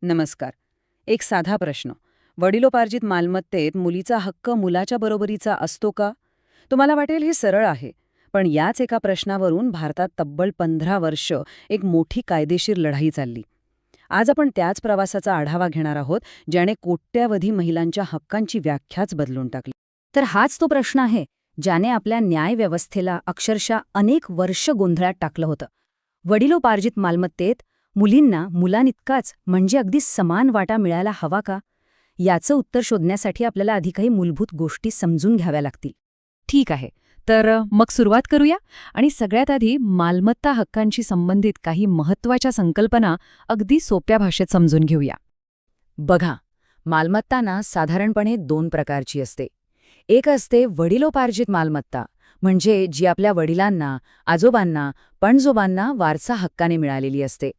नमस्कार. एक साधा प्रश्न. वडिलोपार्जित मालमत्तेत मुलीचा हक्क मुलाच्या बरोबरीचा असतो का? तुम्हाला वाटेल हे सरळ आहे. पण याच एका प्रश्नावरून भारतात तब्बल 15 वर्ष एक मोठी कायदेशीर लढाई चालली. आज आपण त्याच प्रवासाचा आढावा घेणार आहोत, ज्याने कोट्यवधी महिलांच्या हक्कांची व्याख्याच बदलून टाकली. तर हाच तो प्रश्न आहे ज्याने आपल्या न्यायव्यवस्थेला अक्षरशः अनेक वर्ष गोंधळात टाकलं होतं. वडिलोपार्जित मालमत्तेत मुलींना मुलांइतकाच म्हणजे अगदी समान वाटा मिळायला हवा का? याचं उत्तर शोधण्यासाठी आपल्याला आधी काही मूलभूत गोष्टी समजून घ्याव्या लागतील. ठीक आहे, तर मग सुरुवात करूया. आणि सगळ्यात आधी मालमत्ता हक्कांशी संबंधित काही महत्त्वाच्या संकल्पना अगदी सोप्या भाषेत समजून घेऊया. बघा, मालमत्ता ना साधारणपणे 2 प्रकारची असते. एक असते वडिलोपार्जित मालमत्ता, म्हणजे जी आपल्या वडिलांना, आजोबांना, पणजोबांना वारसा हक्काने मिळालेली असते.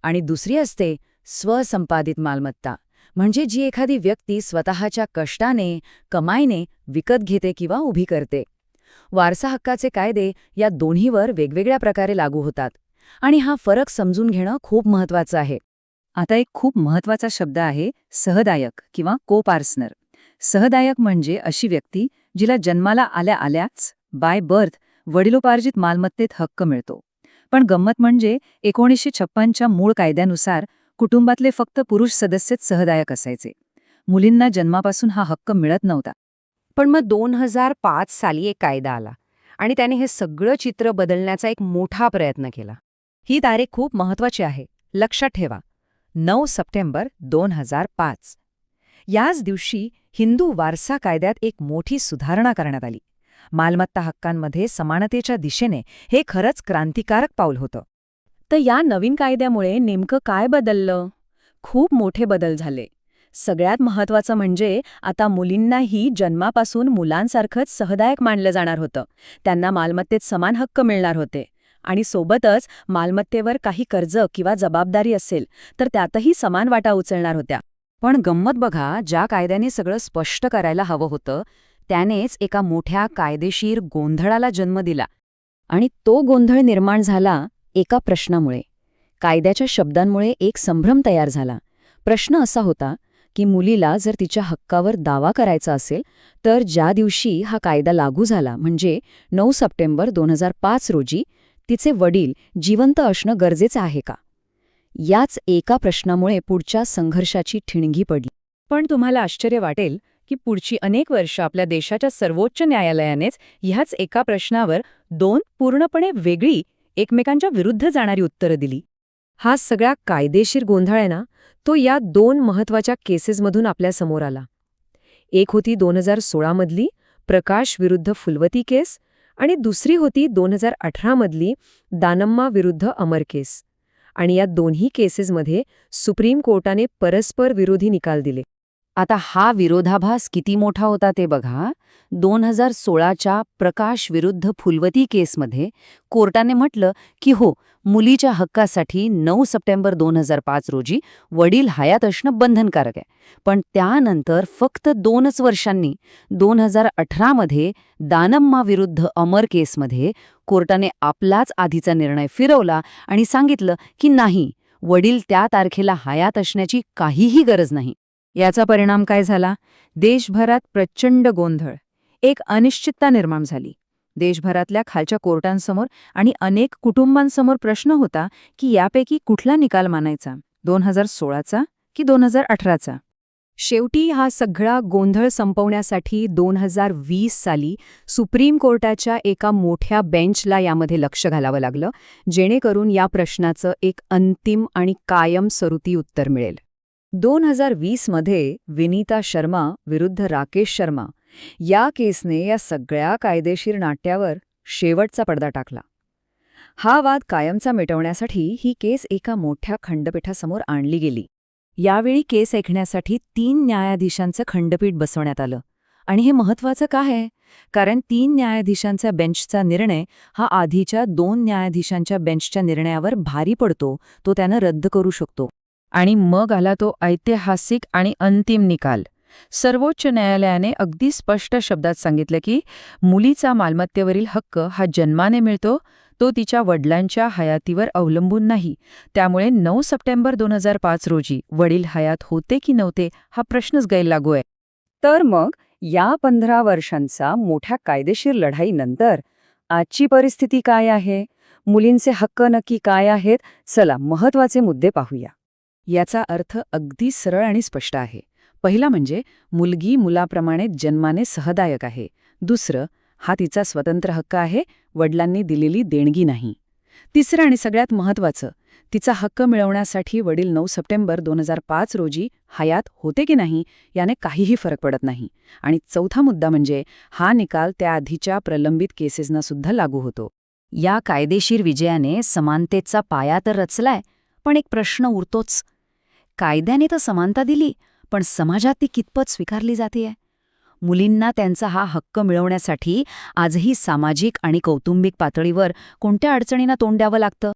आणि दुसरी असते स्वसंपादित मालमत्ता, म्हणजे जी एखादी व्यक्ती स्वतःच्या कष्टाने, कमाईने विकत घेते किंवा उभी करते. वारसा हक्काचे कायदे या दोन्हीवर वेगवेगळ्या प्रकारे लागू होतात. आणि हा फरक समजून घेणं खूप महत्त्वाचं आहे. आता एक खूप महत्वाचा शब्द आहे सहदायक किंवा कोपार्सनर. सहदायक म्हणजे अशी व्यक्ती जिला जन्माला आल्या आल्याच बाय बर्थ वडिलोपार्जित मालमत्तेत हक्क मिळतो. पण गंमत म्हणजे 1956च्या मूळ कायद्यानुसार कुटुंबातले फक्त पुरुष सदस्यच सहदायक असायचे. मुलींना जन्मापासून हा हक्क मिळत नव्हता. पण मग 2005 साली एक कायदा आला आणि त्याने हे सगळं चित्र बदलण्याचा एक मोठा प्रयत्न केला. ही तारीख खूप महत्त्वाची आहे, लक्षात ठेवा. 9 सप्टेंबर 2005. याच दिवशी हिंदू वारसा कायद्यात एक मोठी सुधारणा करण्यात आली. मालमत्ता हक्कांमध्ये समानतेच्या दिशेने हे खरंच क्रांतिकारक पाऊल होतं. तर या नवीन कायद्यामुळे नेमकं काय बदललं? खूप मोठे बदल झाले. सगळ्यात महत्त्वाचं म्हणजे आता मुलींनाही जन्मापासून मुलांसारखंच सहदायक मानलं जाणार होतं. त्यांना मालमत्तेत समान हक्क मिळणार होते. आणि सोबतच मालमत्तेवर काही कर्ज किंवा जबाबदारी असेल तर त्यातही समान वाटा उचलणार होत्या. पण गंमत बघा, ज्या कायद्याने सगळं स्पष्ट करायला हवं होतं त्यानेच एका मोठ्या कायदेशीर गोंधळाला जन्म दिला. आणि तो गोंधळ निर्माण झाला एका प्रश्नामुळे. कायद्याच्या शब्दांमुळे एक संभ्रम तयार झाला. प्रश्न असा होता की मुलीला जर तिच्या हक्कावर दावा करायचा असेल तर ज्या दिवशी हा कायदा लागू झाला म्हणजे 9 सप्टेंबर 2005 रोजी तिचे वडील जिवंत असणं गरजेचं आहे का? याच एका प्रश्नामुळे पुढच्या संघर्षाची ठिणगी पडली. पण तुम्हाला आश्चर्य वाटेल की पुढची अनेक वर्ष आपल्या देशाच्या सर्वोच्च न्यायालयानेच ह्याच एका प्रश्नावर 2 पूर्णपणे वेगळी, एकमेकांच्या विरुद्ध जाणारी उत्तरं दिली. हा सगळा कायदेशीर गोंधळ आहे ना, तो या 2 महत्त्वाच्या केसेसमधून आपल्या समोर आला. एक होती 2016 मधली प्रकाश विरुद्ध फुलवती केस आणि दुसरी होती 2018 मधली दानम्मा विरुद्ध अमर केस. आणि या दोन्ही केसेसमध्ये सुप्रीम कोर्टाने परस्पर विरोधी निकाल दिले. आता हा विरोधाभास किती मोठा होता ते बघा. 2016च्या प्रकाश विरुद्ध फुलवती केसमध्ये कोर्टाने म्हटलं की हो, मुलीच्या हक्कासाठी 9 सप्टेंबर 2005 रोजी वडील हयात असणं बंधनकारक आहे. पण त्यानंतर फक्त 2च वर्षांनी 2018मध्ये दानम्मा विरुद्ध अमर केसमध्ये कोर्टाने आपलाच आधीचा निर्णय फिरवला आणि सांगितलं की नाही, वडील त्या तारखेला हयात असण्याची काहीही गरज नाही. याचा परिणाम काय झाला? देशभरात प्रचंड गोंधळ, एक अनिश्चितता निर्माण झाली. देशभरातल्या खालच्या कोर्टांसमोर आणि अनेक कुटुंबांसमोर प्रश्न होता की यापैकी कुठला निकाल मानायचा, 2016चा की 2018चा? शेवटी हा सगळा गोंधळ संपवण्यासाठी 2020 साली सुप्रीम कोर्टाच्या एका मोठ्या बेंचला यामध्ये लक्ष घालावं लागलं, जेणेकरून या प्रश्नाचं एक अंतिम आणि कायमस्वरूपी उत्तर मिळेल. 2020 मध्ये विनीता शर्मा विरुद्ध राकेश शर्मा या केसने या सगळ्या कायदेशीर नाट्यावर शेवटचा पडदा टाकला. हा वाद कायमचा मिटवण्यासाठी ही केस एका मोठ्या खंडपीठासमोर आणली गेली. यावेळी केस ऐकण्यासाठी 3 न्यायाधीशांचं खंडपीठ बसवण्यात आलं. आणि हे महत्त्वाचं का आहे? कारण 3 न्यायाधीशांच्या बेंचचा निर्णय हा आधीच्या 2 न्यायाधीशांच्या बेंचच्या निर्णयावर भारी पडतो, तो त्यानं रद्द करू शकतो. आणि मग आला तो ऐतिहासिक आणि अंतिम निकाल. सर्वोच्च न्यायालयाने अगदी स्पष्ट शब्दात सांगितलं की मुलीचा मालमत्तेवरील हक्क हा जन्माने मिळतो, तो तिच्या वडिलांच्या हयातीवर अवलंबून नाही. त्यामुळे 9 सप्टेंबर 2005 रोजी वडील हयात होते की नव्हते हा प्रश्नच गैरलागू आहे. तर मग या 15 वर्षांचा मोठ्या कायदेशीर लढाईनंतर आजची परिस्थिती काय आहे? मुलींचे हक्क नक्की काय आहेत? चला महत्वाचे मुद्दे पाहूया. याचा अर्थ अगदी सरळ आणि स्पष्ट आहे. पहिला म्हणजे मुलगी मुलाप्रमाणे जन्माने सहदायक आहे. दुसरं, हा तिचा स्वतंत्र हक्क आहे, वडिलांनी दिलेली देणगी नाही. तिसरं आणि सगळ्यात महत्त्वाचं, तिचा हक्क मिळवण्यासाठी वडील 9 सप्टेंबर 2005 रोजी हयात होते की नाही याने काहीही फरक पडत नाही. आणि चौथा मुद्दा म्हणजे हा निकाल त्याआधीच्या प्रलंबित केसेसना सुद्धा लागू होतो. या कायदेशीर विजयाने समानतेचा पाया तर रचलाय, पण एक प्रश्न उरतोच. कायद्याने तर समानता दिली, पण समाजात ती कितपत स्वीकारली जातेय? मुलींना त्यांचा हा हक्क मिळवण्यासाठी आजही सामाजिक आणि कौटुंबिक पातळीवर कोणत्या अडचणींना तोंड द्यावं लागतं?